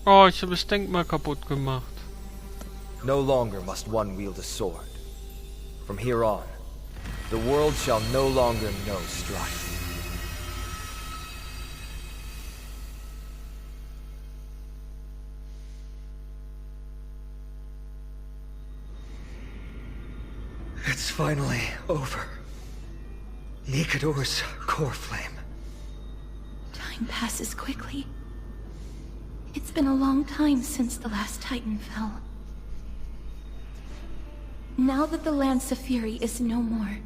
Oh, ich habe das Denkmal kaputt gemacht. No longer must one wield a sword. From here on, the world shall no longer know strife. It's finally over. Nikador's core flame. Time passes quickly. It's been a long time since the last Titan fell. Now that the Lance of Fury is no more,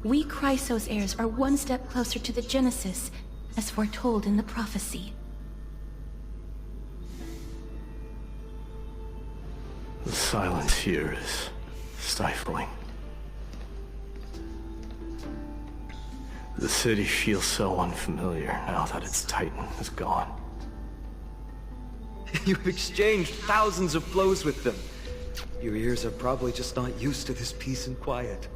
we Chrysos heirs are one step closer to the Genesis, as foretold in the prophecy. The silence here is stifling. The city feels so unfamiliar now that its Titan is gone. You've exchanged thousands of blows with them. Your ears are probably just not used to this peace and quiet.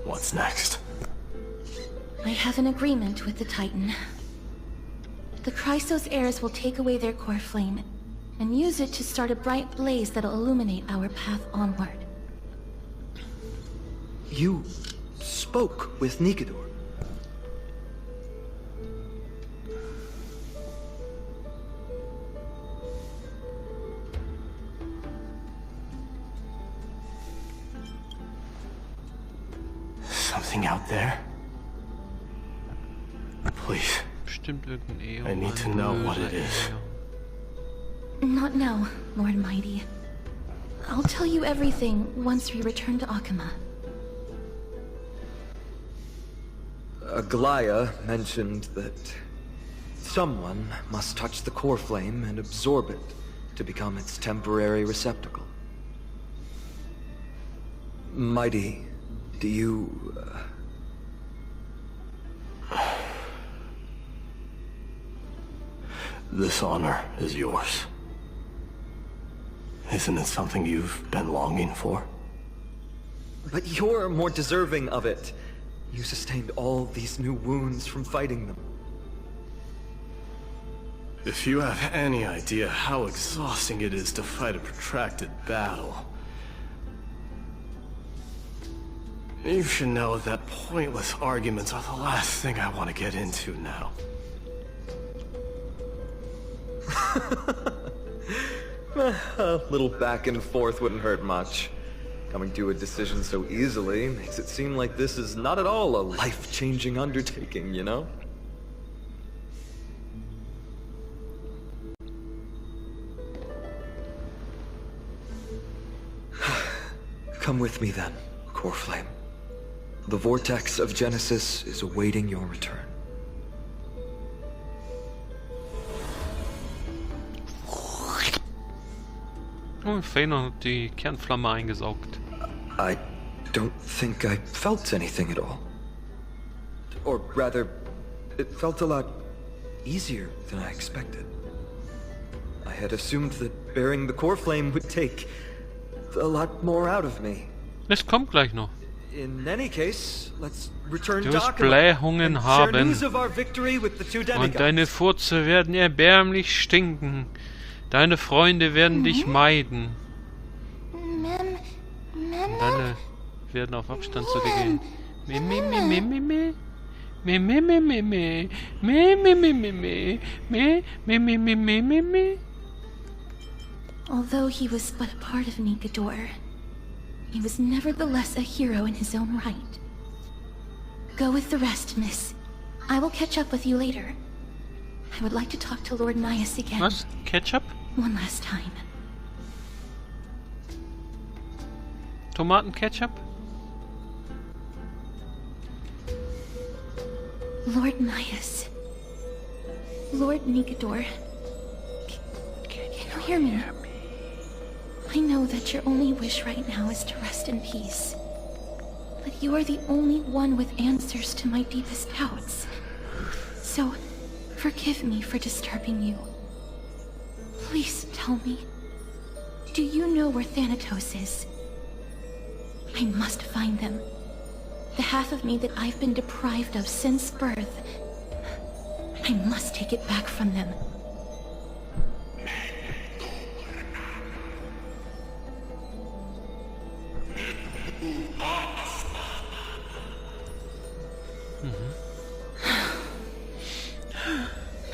What's next? I have an agreement with the Titan. The Chrysos heirs will take away their core flame and use it to start a bright blaze that'll illuminate our path onward. You spoke with Nikador. Something out there? Please. Bestimmt irgendein Eon. I need to know what it is. Not now, Lord Mighty. I'll tell you everything once we return to Akama. Aglaya mentioned that someone must touch the core flame and absorb it to become its temporary receptacle. Mighty, do you... This honor is yours. Isn't it something you've been longing for? But you're more deserving of it. You sustained all these new wounds from fighting them. If you have any idea how exhausting it is to fight a protracted battle, you should know that pointless arguments are the last thing I want to get into now. A little back and forth wouldn't hurt much. Coming to a decision so easily makes it seem like this is not at all a life-changing undertaking, you know? Come with me then, Core Flame. The vortex of Genesis is awaiting your return. Oh, Feanor hat die Kernflamme eingesaugt. I don't think I felt anything at all. Or rather, it felt a lot easier than I expected. I had assumed that bearing the core flame would take a lot more out of me. Es kommt gleich noch. In any case, let's return Du to wirst Akama Blähungen and share haben. news of our victory with the two Und demigods. deine Furze werden erbärmlich stinken. Deine Freunde werden dich meiden. Und deine werden auf Abstand zu dir gehen. Me, me, me, me, me, me. Me, me, me, me, me. Me, me, me, me, me. Me, me, me, me, me, me, me. Although he was but a part of Nikador, he was nevertheless a hero in his own right. Go with the rest, miss. I will catch up with you later. I would like to talk to Lord Nias again. Was? Ketchup? One last time. Tomatenketchup? Lord Nias. Lord Nikador. Can you hear me? I know that your only wish right now is to rest in peace. But you are the only one with answers to my deepest doubts. So, forgive me for disturbing you. Please tell me, do you know where Thanatos is? I must find them. The half of me that I've been deprived of since birth. I must take it back from them.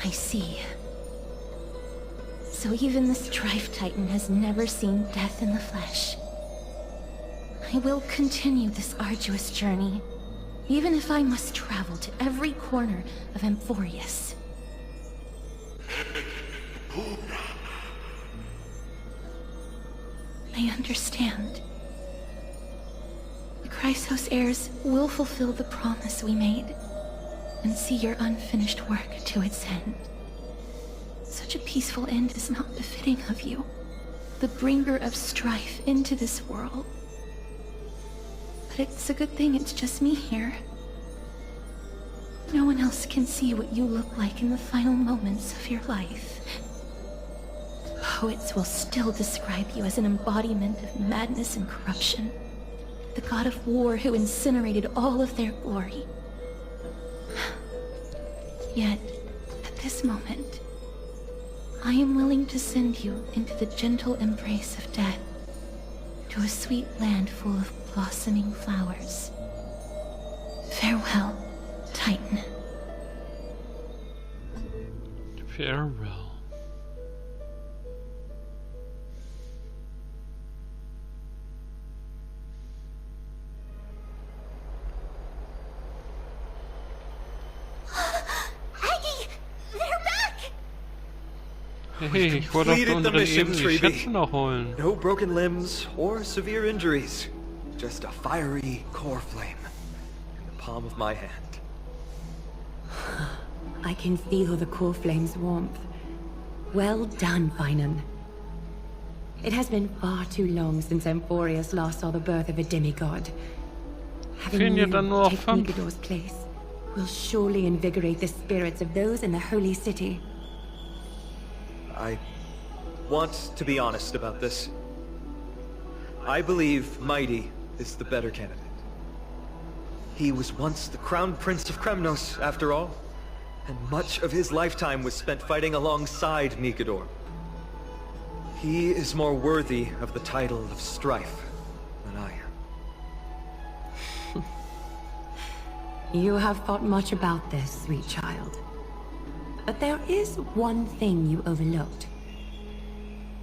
I see. So even the Strife Titan has never seen death in the flesh. I will continue this arduous journey, even if I must travel to every corner of Amphorius. I understand. The Chrysos heirs will fulfill the promise we made, and see your unfinished work to its end. Such a peaceful end is not befitting of you, the bringer of strife into this world. But it's a good thing it's just me here. No one else can see what you look like in the final moments of your life. Poets will still describe you as an embodiment of madness and corruption, the god of war who incinerated all of their glory. Yet, at this moment, I am willing to send you into the gentle embrace of death, to a sweet land full of blossoming flowers. Farewell, Titan. Farewell. Hey, ich wollte auf der unteren Ebene die Schätze noch holen. No broken limbs or severe injuries. Just a fiery core flame in the palm of my hand. I can feel the core flame's warmth. Well done, Finan. It has been far too long since Amphorius last saw the birth of a demigod. Having you take Nigador's place will surely invigorate the spirits of those in the holy city. I want to be honest about this. I believe Mighty is the better candidate. He was once the crown prince of Kremnos, after all, and much of his lifetime was spent fighting alongside Nigador. He is more worthy of the title of Strife than I am. You have thought much about this, sweet child. But there is one thing you overlooked.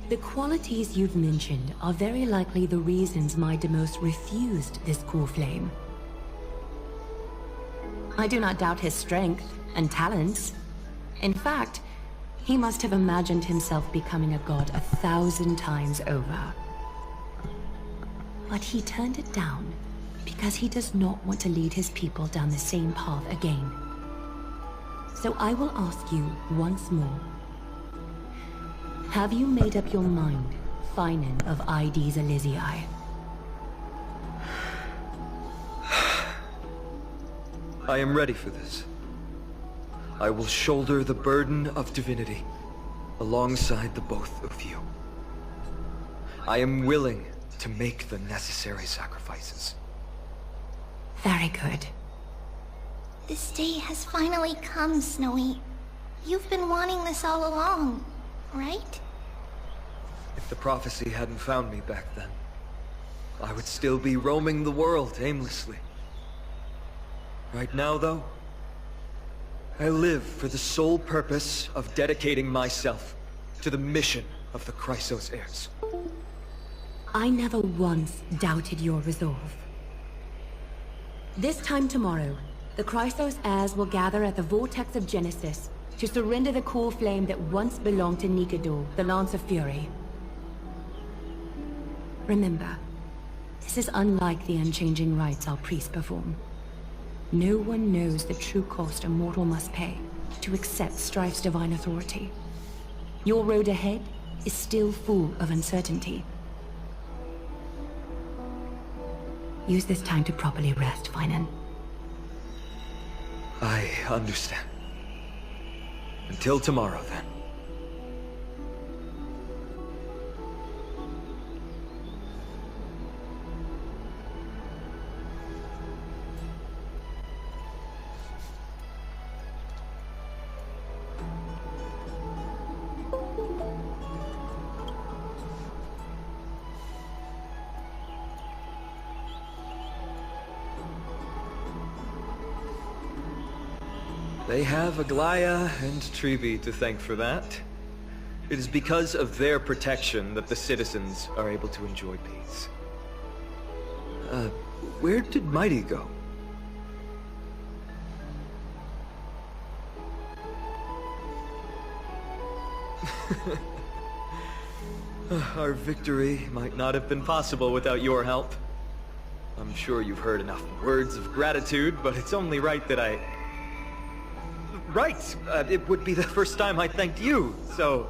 The qualities you've mentioned are very likely the reasons Deimos refused this core flame. I do not doubt his strength and talents. In fact, he must have imagined himself becoming a god 1,000 times over. But he turned it down because he does not want to lead his people down the same path again. So I will ask you once more. Have you made up your mind, Finan of Diese Elysiae? I am ready for this. I will shoulder the burden of divinity alongside the both of you. I am willing to make the necessary sacrifices. Very good. This day has finally come, Snowy. You've been wanting this all along, right? If the prophecy hadn't found me back then, I would still be roaming the world aimlessly. Right now, though, I live for the sole purpose of dedicating myself to the mission of the Chrysos heirs. I never once doubted your resolve. This time tomorrow, the Chrysos heirs will gather at the Vortex of Genesis to surrender the core flame that once belonged to Nigador, the Lance of Fury. Remember, this is unlike the unchanging rites our priests perform. No one knows the true cost a mortal must pay to accept Strife's divine authority. Your road ahead is still full of uncertainty. Use this time to properly rest, Finan. I understand. Until tomorrow, then. They have Aglaya and Trevi to thank for that. It is because of their protection that the citizens are able to enjoy peace. Where did Mighty go? Our victory might not have been possible without your help. I'm sure you've heard enough words of gratitude, but it's only right that I... Right! It would be the first time I thanked you, so...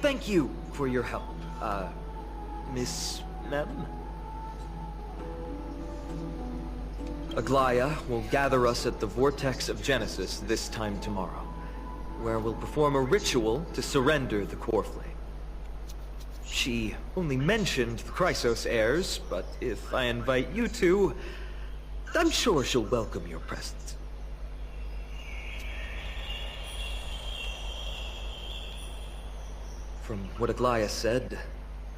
Thank you for your help, Miss Mem? Aglaya will gather us at the Vortex of Genesis this time tomorrow, where we'll perform a ritual to surrender the core flame. She only mentioned the Chrysos heirs, but if I invite you two, I'm sure she'll welcome your presence. From what Aglaya said,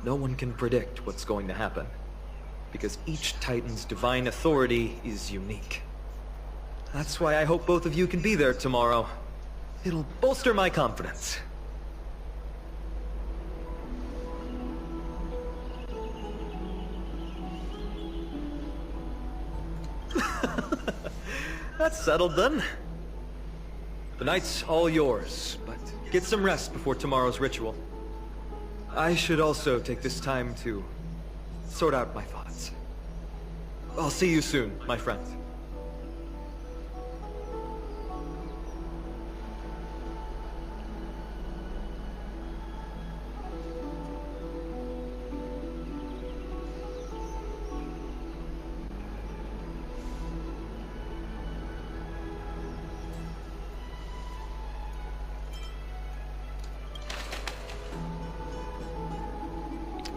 no one can predict what's going to happen, because each Titan's divine authority is unique. That's why I hope both of you can be there tomorrow. It'll bolster my confidence. That's settled then. The night's all yours, but get some rest before tomorrow's ritual. I should also take this time to sort out my thoughts. I'll see you soon, my friend.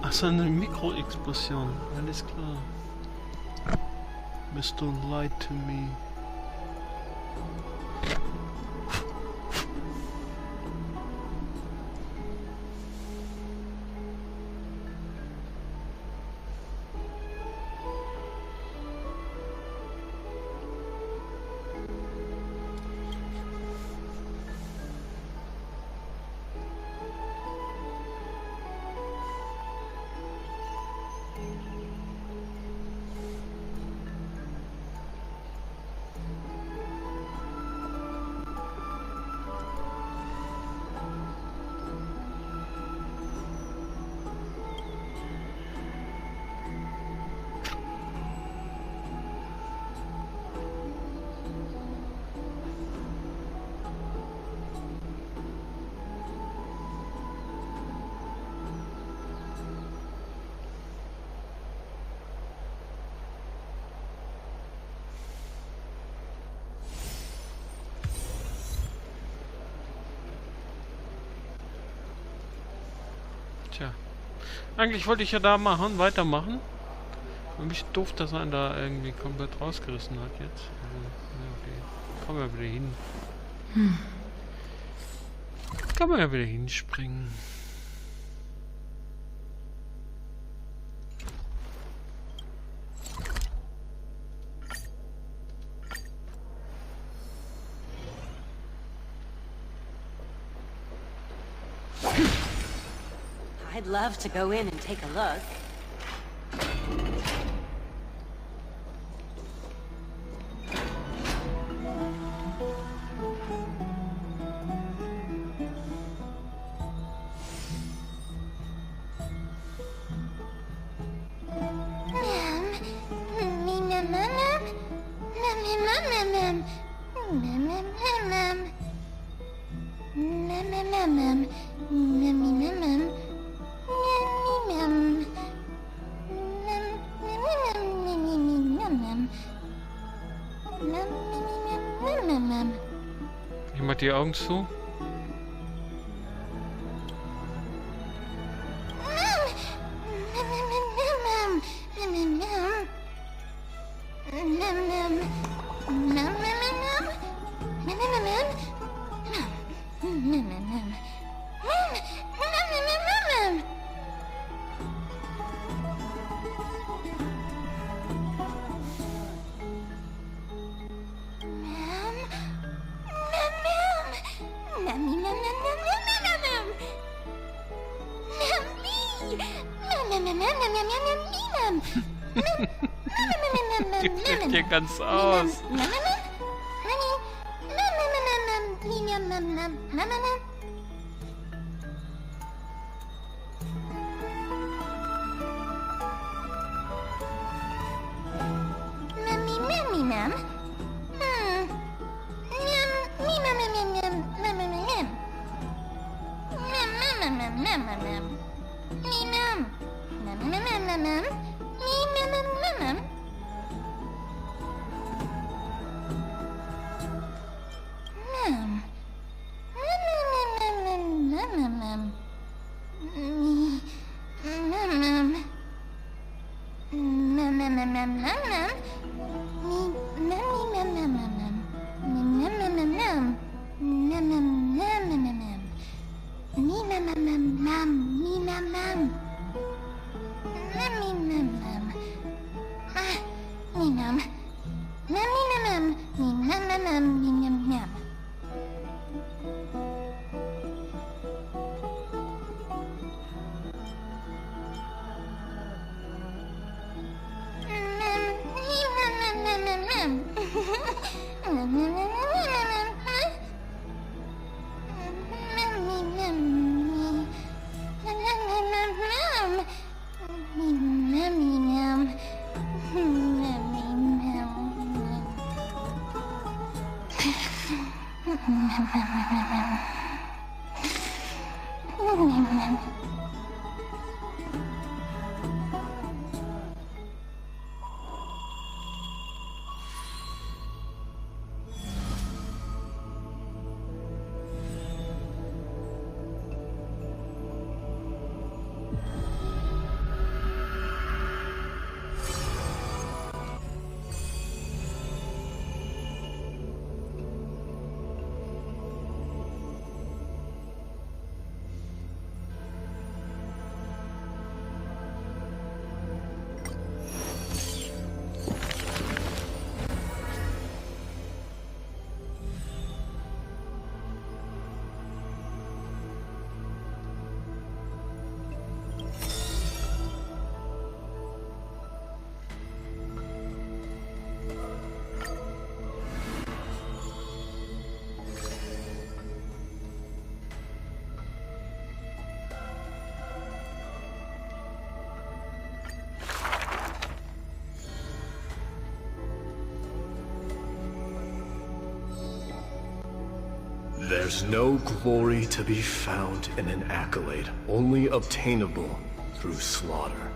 Ach, so eine Mikroexplosion, alles klar. Miss, don't lie to me. Tja. Eigentlich wollte ich ja da weitermachen. Ein bisschen doof, dass er da irgendwie komplett rausgerissen hat jetzt. Also, ja, okay. Kann man ja wieder hin. Kann man ja wieder hinspringen. I'd love to go in and take a look. Ich mach die Augen zu. Die flippt hier ganz aus. There's no glory to be found in an accolade, only obtainable through slaughter.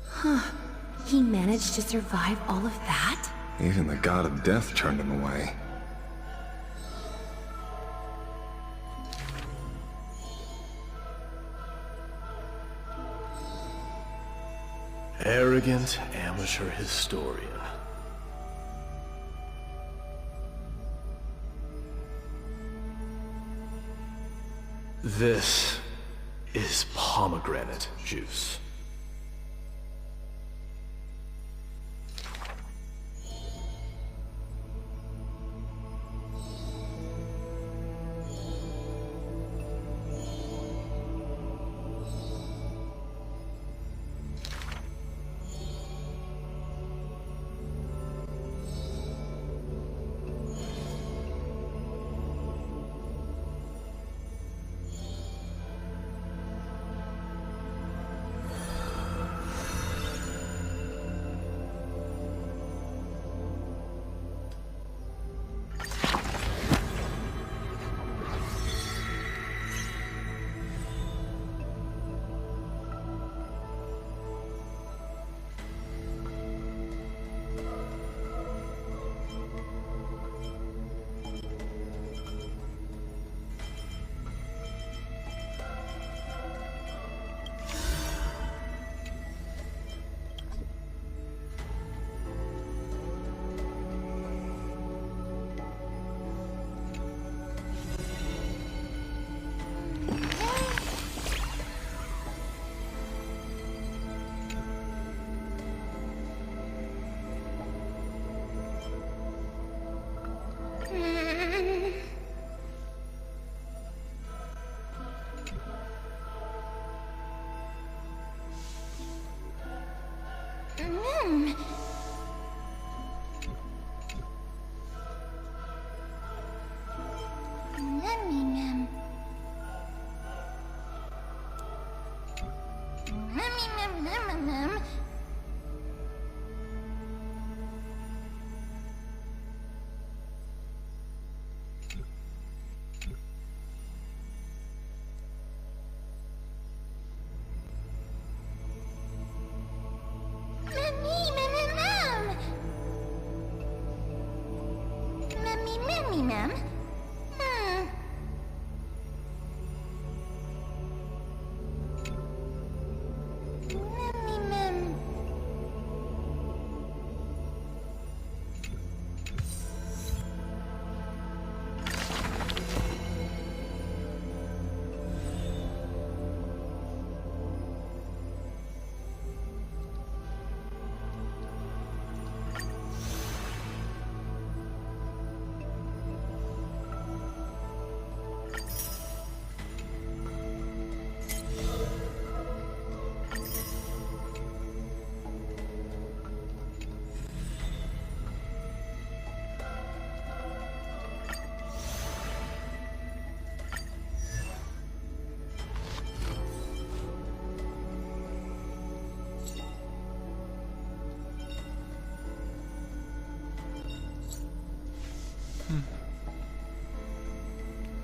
Huh. He managed to survive all of that? Even the god of death turned him away. Arrogant amateur historian. This is pomegranate juice.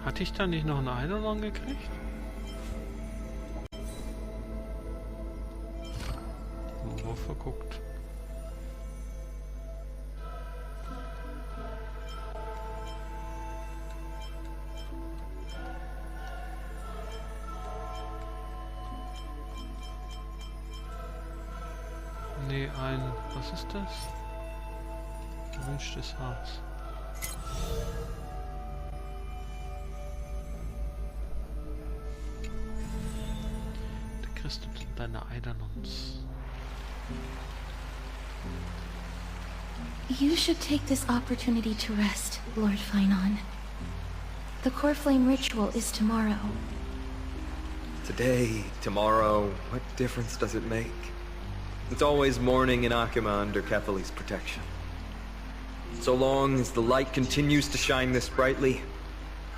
Hatte ich da nicht noch einen Eidolon gekriegt? Wo verguckt? Nee, was ist das? Gewünschtes Harz. Da kriegst du deine Eidolons. You should take this opportunity to rest, Lord Finon. The core flame ritual is tomorrow. Today, tomorrow, what difference does it make? It's always morning in Akima under Kefali's protection. So long as the light continues to shine this brightly,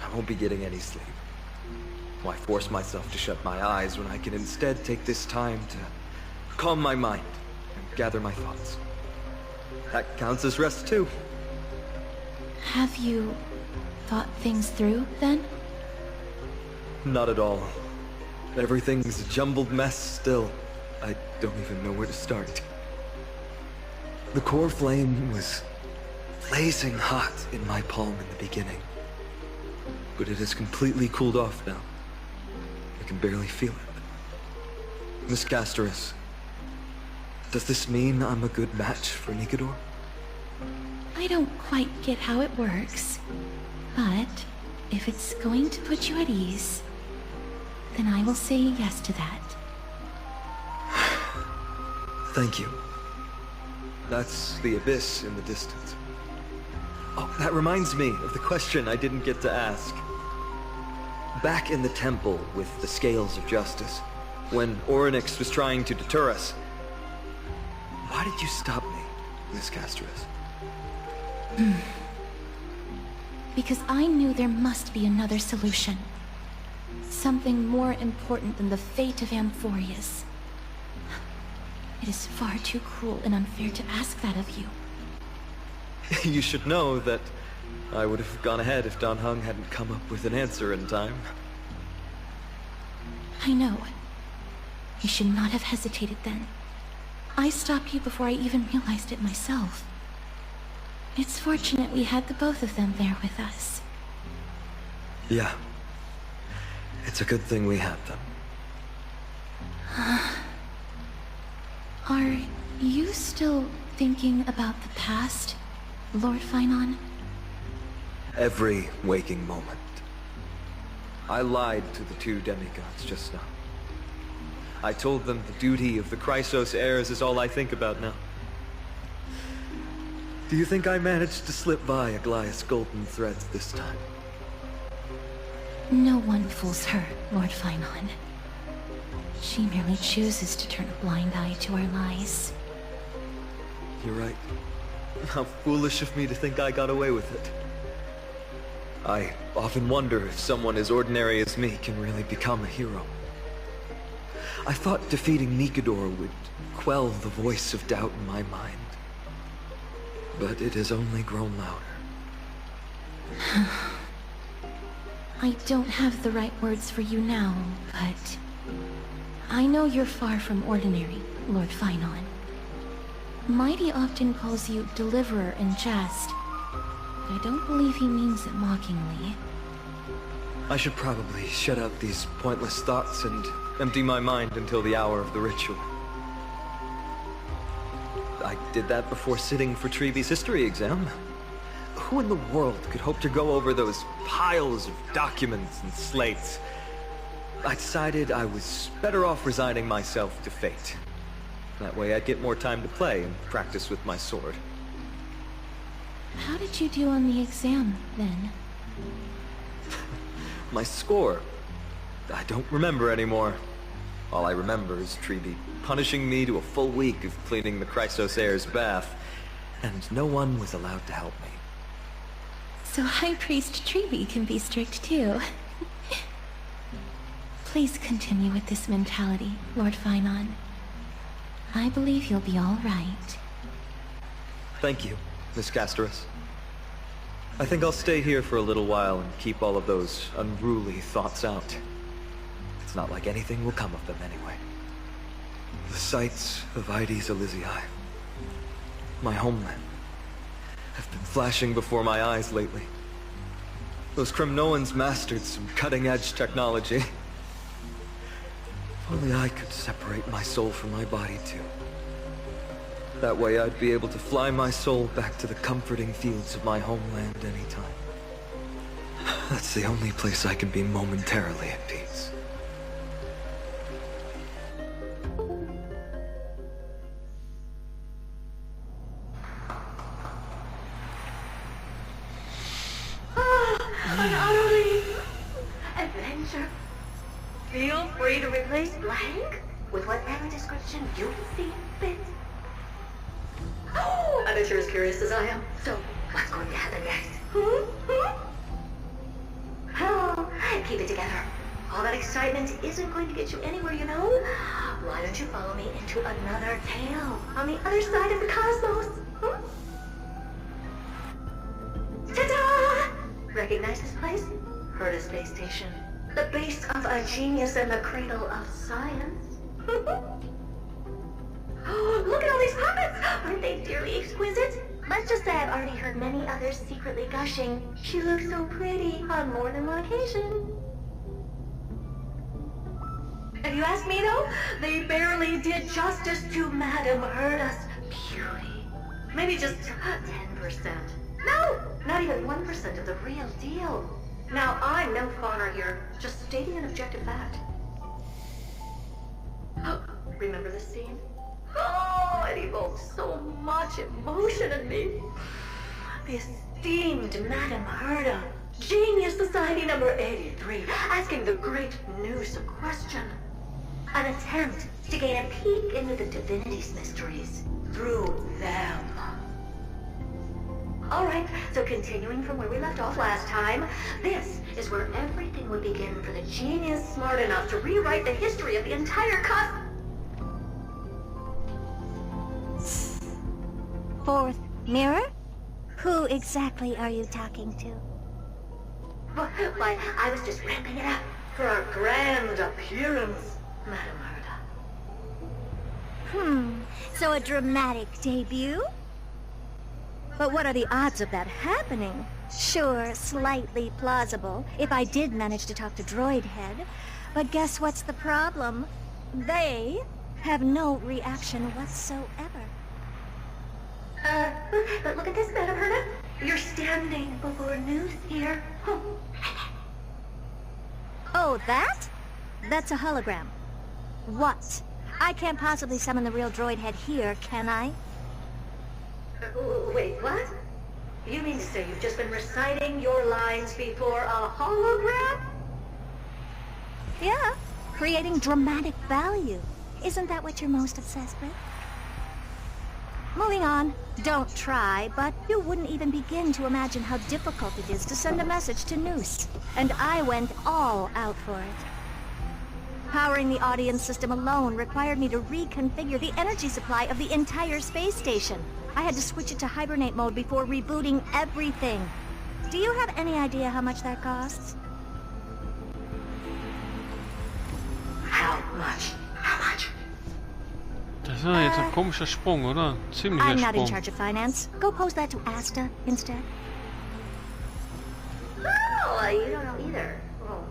I won't be getting any sleep. Why force myself to shut my eyes when I can instead take this time to calm my mind and gather my thoughts? That counts as rest too. Have you thought things through, then? Not at all. Everything's a jumbled mess still. I don't even know where to start. The core flame was blazing hot in my palm in the beginning, but it has completely cooled off now. I can barely feel it. Miss Casterus, does this mean I'm a good match for Nikador? I don't quite get how it works, but if it's going to put you at ease, then I will say yes to that. Thank you. That's the abyss in the distance. Oh, that reminds me of the question I didn't get to ask. Back in the temple with the Scales of Justice, when Orynyx was trying to deter us, why did you stop me, Miss Casterus? Because I knew there must be another solution. Something more important than the fate of Amphorius. It is far too cruel and unfair to ask that of you. You should know that I would have gone ahead if Dan Heng hadn't come up with an answer in time. I know. You should not have hesitated then. I stopped you before I even realized it myself. It's fortunate we had the both of them there with us. Yeah. It's a good thing we had them. Are you still thinking about the past, Lord Finon? Every waking moment. I lied to the two demigods just now. I told them the duty of the Chrysos heirs is all I think about now. Do you think I managed to slip by Aglaya's golden threads this time? No one fools her, Lord Finon. She merely chooses to turn a blind eye to our lies. You're right. How foolish of me to think I got away with it. I often wonder if someone as ordinary as me can really become a hero. I thought defeating Nikador would quell the voice of doubt in my mind. But it has only grown louder. I don't have the right words for you now, but I know you're far from ordinary, Lord Finon. Mighty often calls you Deliverer in jest. I don't believe he means it mockingly. I should probably shut out these pointless thoughts and empty my mind until the hour of the ritual. I did that before sitting for Treeby's history exam. Who in the world could hope to go over those piles of documents and slates? I decided I was better off resigning myself to fate. That way I'd get more time to play and practice with my sword. How did you do on the exam, then? My score? I don't remember anymore. All I remember is Treeby punishing me to a full week of cleaning the Chrysos Heir's bath, and no one was allowed to help me. So High Priest Treeby can be strict too. Please continue with this mentality, Lord Finon. I believe you'll be all right. Thank you, Miss Casterus. I think I'll stay here for a little while and keep all of those unruly thoughts out. It's not like anything will come of them anyway. The sights of Ides Elysiae, my homeland, have been flashing before my eyes lately. Those Kremnoans mastered some cutting-edge technology. If only I could separate my soul from my body too. That way I'd be able to fly my soul back to the comforting fields of my homeland anytime. That's the only place I can be momentarily at peace. An utterly adventure. Feel free to replace blank with whatever description you see fit. Oh, I bet you're as curious as I am. So, what's going to happen next? Oh, keep it together. All that excitement isn't going to get you anywhere, you know. Why don't you follow me into another tale on the other side of the cosmos? Ta-da! Recognize this place? Heard of Space Station. The base of a genius and the cradle of science. Oh, look at all these puppets! Aren't they dearly exquisite? Let's just say I've already heard many others secretly gushing. She looks so pretty on more than one occasion. If you ask me though, they barely did justice to Madame Herda's beauty. Maybe just 10%. No, not even 1% of the real deal. Now, I'm no fawner here, just stating an objective fact. Oh, remember this scene? Oh, it evoked so much emotion in me. The esteemed Madame Herda, Genius Society number 83, asking the great Noose a question. An attempt to gain a peek into the divinity's mysteries through them. Alright, so continuing from where we left off last time, this is where everything would begin for the genius smart enough to rewrite the history of the entire Fourth mirror? Who exactly are you talking to? Why, I was just ramping it up for our grand appearance, Madame Herda. So a dramatic debut? But what are the odds of that happening? Sure, slightly plausible, if I did manage to talk to Droid Head. But guess what's the problem? They have no reaction whatsoever. But look at this, Madame Herda. You're standing before Noose here. Oh, that? That's a hologram. What? I can't possibly summon the real Droid Head here, can I? Wait, what? You mean to say you've just been reciting your lines before a hologram? Yeah, creating dramatic value. Isn't that what you're most obsessed with? Moving on. Don't try, but you wouldn't even begin to imagine how difficult it is to send a message to Noose. And I went all out for it. Powering the audience system alone required me to reconfigure the energy supply of the entire space station. I had to switch it to hibernate mode before rebooting everything. Do you have any idea how much that costs? How much? How much? Das war jetzt ein komischer Sprung, oder? Ziemlicher I'm not in Sprung. charge of finance. Go pose that to Asta instead. Oh, you don't know either. Oh.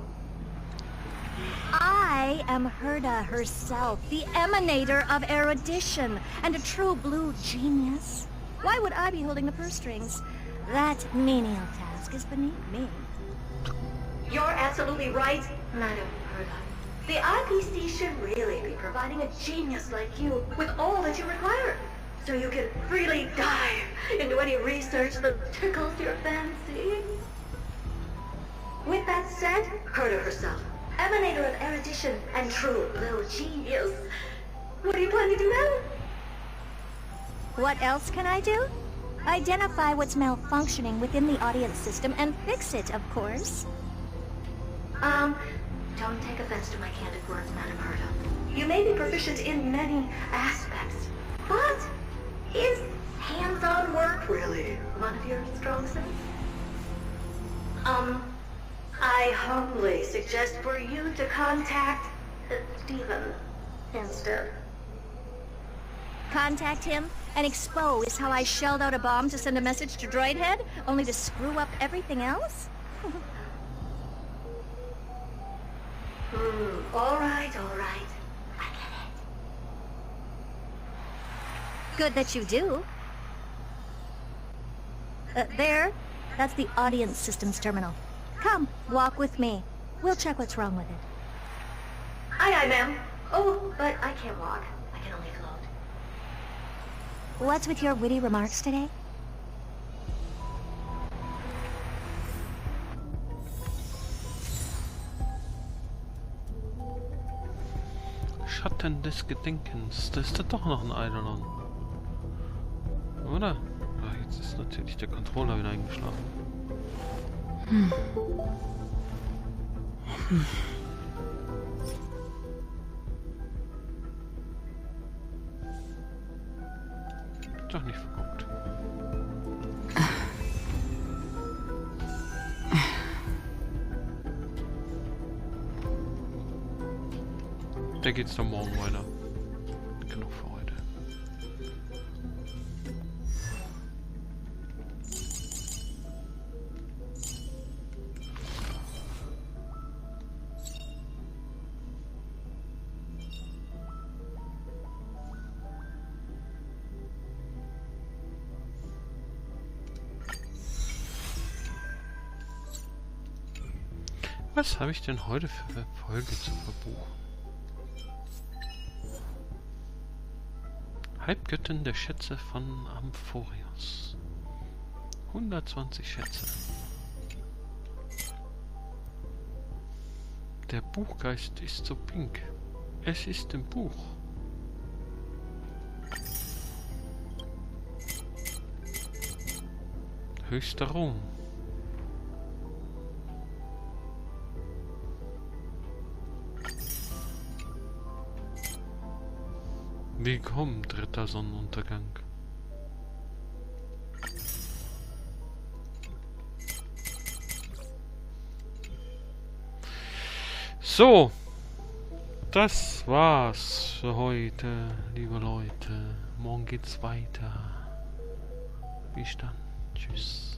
I am Herda herself, the emanator of erudition, and a true blue genius. Why would I be holding the purse strings? That menial task is beneath me. You're absolutely right, Madam Herda. The IPC should really be providing a genius like you with all that you require, so you can freely dive into any research that tickles your fancy. With that said, Herda herself, emanator of erudition and true little genius. What do you plan to do now? What else can I do? Identify what's malfunctioning within the audience system and fix it, of course. Don't take offense to my candid words, Madam Herda. You may be proficient in many aspects, but is hands-on work really one of your strong suits? I humbly suggest for you to contact Stephen instead. Contact him and expose how I shelled out a bomb to send a message to Droidhead, only to screw up everything else? All right. I get it. Good that you do. There. That's the audience systems terminal. Come, walk with me. We'll check what's wrong with it. Aye, ma'am. Oh, but I can't walk. I can only float. What's with your witty remarks today? Schatten des Gedenkens. Da ist da doch noch ein Eidolon. Oder? Ah, jetzt ist natürlich der Controller wieder eingeschlafen. Doch nicht verguckt. Da geht's dann morgen weiter. Genug für heute. Was habe ich denn heute für Folge zu verbuchen? Halbgöttin der Schätze von Amphorios. 120 Schätze. Der Buchgeist ist so pink. Es ist im Buch. Höchster Ruhm. Willkommen, dritter Sonnenuntergang. So, das war's für heute, liebe Leute. Morgen geht's weiter. Bis dann. Tschüss.